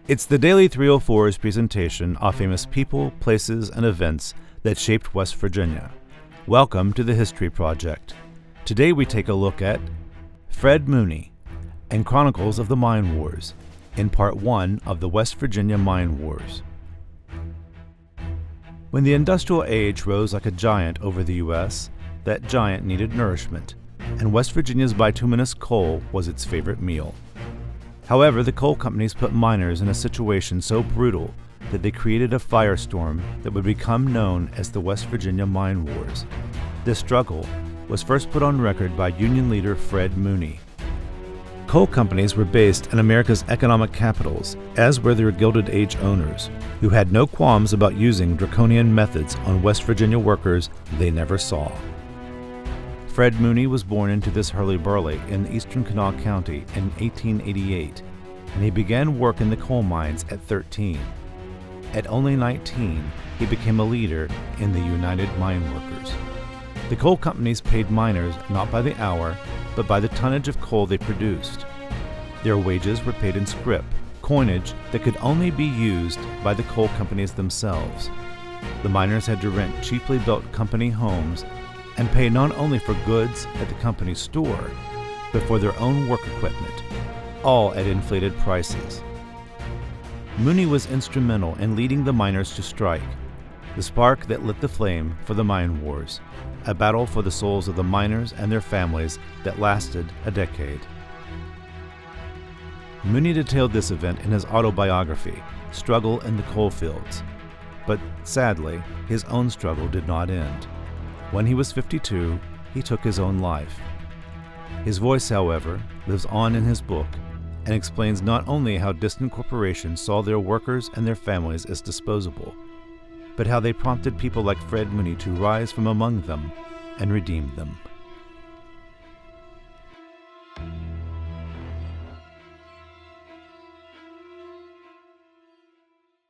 It's the Daily 304's presentation of famous people, places, and events that shaped West Virginia. Welcome to the History Project. Today we take a look at Fred Mooney and Chronicles of the Mine Wars in Part 1 of the West Virginia Mine Wars. When the industrial age rose like a giant over the U.S., that giant needed nourishment, and West Virginia's bituminous coal was its favorite meal. However, the coal companies put miners in a situation so brutal that they created a firestorm that would become known as the West Virginia Mine Wars. This struggle was first put on record by Union leader Fred Mooney. Coal companies were based in America's economic capitals, as were their Gilded Age owners, who had no qualms about using draconian methods on West Virginia workers they never saw. Fred Mooney was born into this hurly-burly in eastern Kanawha County in 1888, and he began work in the coal mines at 13. At only 19, he became a leader in the United Mine Workers. The coal companies paid miners not by the hour, but by the tonnage of coal they produced. Their wages were paid in scrip, coinage that could only be used by the coal companies themselves. The miners had to rent cheaply built company homes and pay not only for goods at the company's store, but for their own work equipment, all at inflated prices. Mooney was instrumental in leading the miners to strike, the spark that lit the flame for the Mine Wars, a battle for the souls of the miners and their families that lasted a decade. Mooney detailed this event in his autobiography, Struggle in the Coal Fields. But sadly, his own struggle did not end. When he was 52, he took his own life. His voice, however, lives on in his book and explains not only how distant corporations saw their workers and their families as disposable, but how they prompted people like Fred Mooney to rise from among them and redeem them.